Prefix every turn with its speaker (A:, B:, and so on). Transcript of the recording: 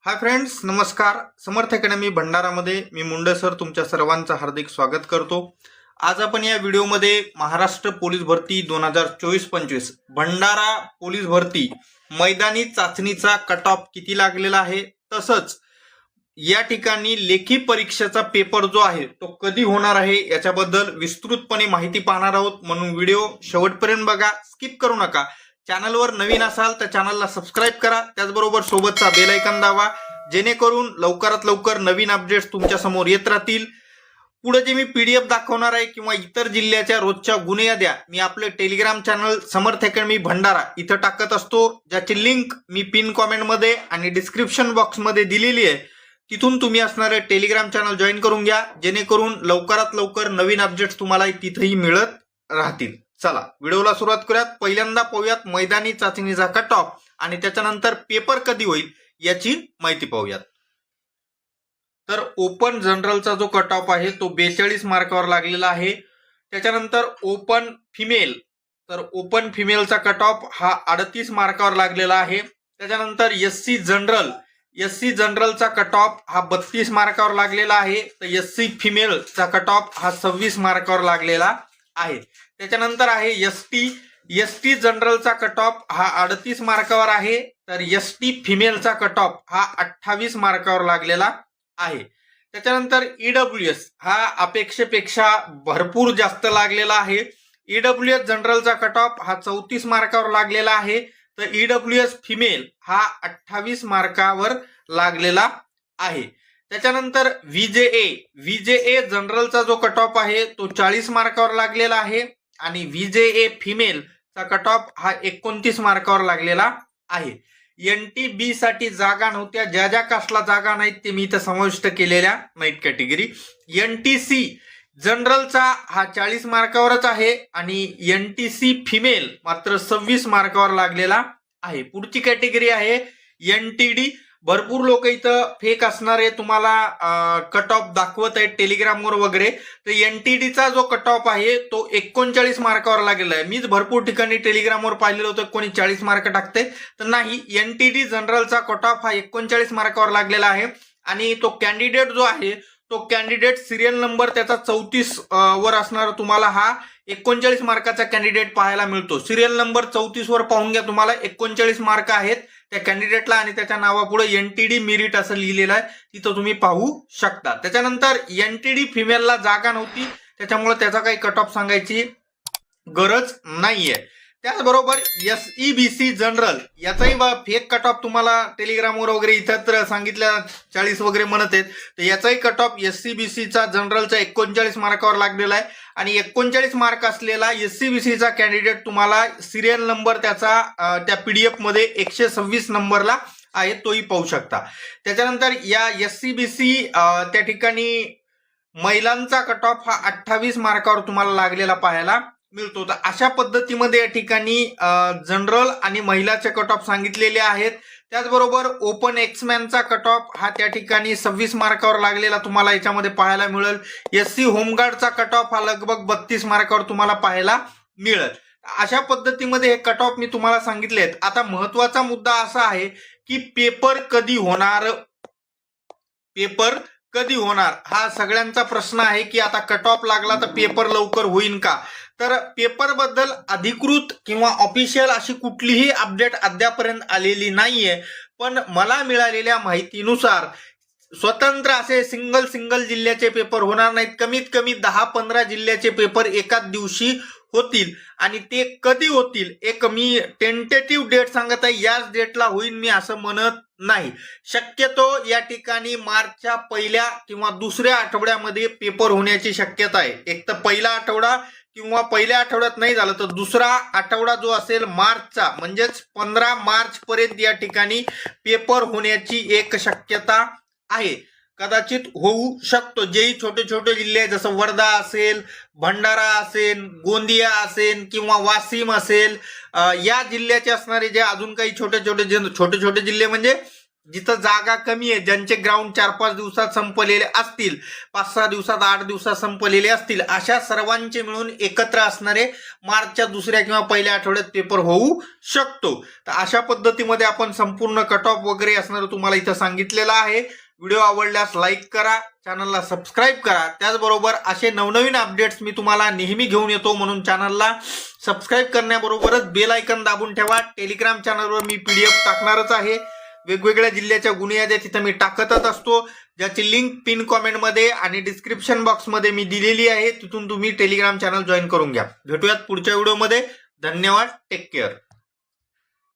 A: Hi friends, नमस्कार. समर्थ academy भंडारामध्ये मी Munde sir तुमच्या सर्वांचं हार्दिक स्वागत करतो. आज आपण या व्हिडिओमध्ये महाराष्ट्र पोलीस भरती 2024-25 भंडारा पोलीस भरती मैदानी चाचणीचा कट ऑफ किती लागलेला आहे, तसंच या ठिकाणी लेखी परीक्षेचा पेपर जो आहे तो कधी होणार आहे याच्याबद्दल विस्तृतपणे माहिती पाहणार आहोत. म्हणून व्हिडिओ शेवटपर्यंत बघा, स्किप करू नका. चॅनलवर नवीन असाल तर चॅनलला सबस्क्राईब करा, त्याचबरोबर सोबतचा बेल आयकॉन दाबा, जेणेकरून लवकरात लवकर नवीन अपडेट्स तुमच्या समोर येत राहतील. पुढे जे मी पीडीएफ दाखवणार आहे किंवा इतर जिल्ह्याच्या रोजच्या गुन्हे याद्या मी आपले टेलिग्राम चॅनल समर्थ अकॅडमी भंडारा इथं टाकत असतो, ज्याची लिंक मी पिन कॉमेंटमध्ये आणि डिस्क्रिप्शन बॉक्समध्ये दिलेली आहे. तिथून तुम्ही असणारे टेलिग्राम चॅनल जॉईन करून घ्या, जेणेकरून लवकरात लवकर नवीन अपडेट्स तुम्हाला तिथेही मिळत राहतील. चला व्हिडिओला सुरुवात करूयात. पहिल्यांदा पाहूयात मैदानी चाचणीचा कट ऑफ आणि त्याच्यानंतर पेपर कधी होईल याची माहिती पाहूयात. तर ओपन जनरलचा जो कट ऑफ आहे तो 42 मार्कावर लागलेला आहे. त्याच्यानंतर ओपन फिमेल, तर ओपन फिमेलचा कट ऑफ हा 38 मार्कावर लागलेला आहे. त्याच्यानंतर एससी जनरलचा कट ऑफ हा 32 मार्कावर लागलेला आहे. तर एससी फिमेलचा कट ऑफ हा 26 मार्कावर लागलेला आहे. त्याच्यानंतर आहे एसटी जनरलचा कट ऑफ हा 38 मार्कावर आहे. तर एसटी फिमेलचा कट ऑफ हा 28 मार्कावर लागलेला आहे. त्याच्यानंतर ईडब्ल्यूएस हा अपेक्षेपेक्षा भरपूर जास्त लागलेला आहे. ईडब्ल्यूएस जनरलचा कट ऑफ हा 34 मार्कावर लागलेला आहे. तर ईडब्ल्यूएस फिमेल हा 28 मार्कावर लागलेला आहे. त्याच्यानंतर व्हीजेए जनरलचा जो कट ऑफ आहे तो 40 मार्कावर लागलेला आहे आणि व्हीजेए फिमेलचा कट ऑफ हा 29 मार्कावर लागलेला आहे. एनटीबी साठी जागा नव्हत्या, ज्या ज्या कास्टला जागा नाहीत ते मी इथं समाविष्ट केलेल्या नाहीत कॅटेगरी. एनटीसी जनरलचा हा 40 मार्कावरच आहे आणि एनटीसी फिमेल मात्र 26 मार्कावर लागलेला आहे. पुढची कॅटेगरी आहे एनटीडी. भरपूर लोक इथं फेक असणारे तुम्हाला कट ऑफ दाखवत आहेत टेलिग्रामवर वगैरे. तर एनटीडीचा जो कट ऑफ आहे तो 39 मार्कावर लागलेला आहे. मीच भरपूर ठिकाणी टेलिग्रामवर पाहिलेलं होतं कोणी 40 मार्क टाकते, तर नाही, एनटीडी जनरलचा कट ऑफ हा 39 मार्कावर लागलेला आहे. आणि तो कॅन्डिडेट जो आहे तो कॅन्डिडेट सिरियल नंबर त्याचा 34 वर असणार तुम्हाला हा 39 मार्काचा कॅन्डिडेट पाहायला मिळतो. सिरियल नंबर 34 वर पाहून घ्या, तुम्हाला 39 मार्क आहेत त्या कॅन्डिडेटला आणि त्याच्या नावापुढे एनटीडी मेरिट असं लिहिलेलं आहे, तिथं तुम्ही पाहू शकता. त्याच्यानंतर एनटीडी फिमेलला जागा नव्हती, त्याच्यामुळे त्याचा काही कट ऑफ सांगायची गरज नाहीये. त्याचबरोबर एसईबीसी जनरल याचाही फेक कट ऑफ तुम्हाला टेलिग्रामवर वगैरे इथं तर सांगितलं 40 वगैरे म्हणत आहेत. तर याचाही कट ऑफ एससीबीसीचा जनरलचा 39 मार्कावर लागलेला आहे. आणि 39 मार्क असलेला एससीबीसीचा कॅन्डिडेट तुम्हाला सिरियल नंबर त्याचा त्या पीडीएफ मध्ये 126 नंबरला आहे, तोही पाहू शकता. त्याच्यानंतर या एससीबीसी त्या ठिकाणी महिलांचा कट ऑफ हा 28 मार्कावर तुम्हाला लागलेला पाहायला मिळतो. तर अशा पद्धतीमध्ये या ठिकाणी जनरल आणि महिलाचे कट ऑफ सांगितलेले आहेत. त्याचबरोबर ओपन एक्समॅनचा कट ऑफ हा त्या ठिकाणी 26 मार्कावर लागलेला तुम्हाला याच्यामध्ये पाहायला मिळेल. एससी होमगार्डचा कट ऑफ हा लगभग 32 मार्कावर तुम्हाला पाहायला मिळेल. अशा पद्धतीमध्ये हे कट ऑफ मी तुम्हाला सांगितले आहेत. आता महत्वाचा मुद्दा असा आहे की पेपर कधी होणार हा सगळ्यांचा प्रश्न आहे की आता कट ऑफ लागला तर पेपर लवकर होईल का. तर पेपर बद्दल अधिकृत किंवा ऑफिशियल अशी कुठलीही अपडेट अद्यापर्यंत आलेली नाहीये. पण मला मिळालेल्या माहितीनुसार स्वतंत्र असे सिंगल जिल्ह्याचे पेपर होणार नाहीत. कमीत कमी 10-15 जिल्ह्याचे पेपर एकाच दिवशी होतील. आणि ते कधी होतील एक मी टेंटेटिव्ह डेट सांगत आहे, याच डेटला होईल मी असं म्हणत नाही. शक्यतो या ठिकाणी मार्चच्या पहिल्या किंवा दुसऱ्या आठवड्यामध्ये पेपर होण्याची शक्यता आहे. एक तर पहिला आठवडा किंवा पहिल्या आठवड्यात नाही झालं तर दुसरा आठवडा जो असेल मार्चचा, म्हणजेच 15 मार्च पर्यंत या ठिकाणी पेपर होण्याची एक शक्यता आहे. कदाचित होऊ शकतो. जेही छोटे छोटे जिल्हे आहेत जसं वर्धा असेल, भंडारा असेल, गोंदिया असेल किंवा वाशिम असेल, या जिल्ह्याचे असणारे जे अजून काही छोटे छोटे जिल्हे म्हणजे जिथं जागा कमी आहे, ज्यांचे ग्राउंड 4-5 दिवसात संपलेले असतील, 5-6 दिवसात 8 दिवसात संपलेले असतील, अशा सर्वांचे मिळून एकत्र असणारे मार्चच्या दुसऱ्या किंवा पहिल्या आठवड्यात पेपर होऊ शकतो. तर अशा पद्धतीमध्ये आपण संपूर्ण कट ऑफ वगैरे असणारं तुम्हाला इथं सांगितलेलं आहे. व्हिडिओ आवडल्यास लाईक करा, चॅनलला सबस्क्राईब करा. त्याचबरोबर असे नवनवीन अपडेट्स मी तुम्हाला नेहमी घेऊन येतो, म्हणून चॅनलला सबस्क्राईब करण्याबरोबरच बेल आयकन दाबून ठेवा. टेलिग्राम चॅनलवर मी PDF टाकणारच आहे. वेगवेगळ्या जिल्ह्याच्या गुन्हे तिथं मी टाकतच असतो, ज्याची लिंक पिन कॉमेंटमध्ये आणि डिस्क्रिप्शन बॉक्समध्ये मी दिलेली आहे. तिथून तुम्ही टेलिग्राम चॅनल जॉईन करून घ्या. भेटूयात पुढच्या व्हिडिओमध्ये. धन्यवाद. Take care.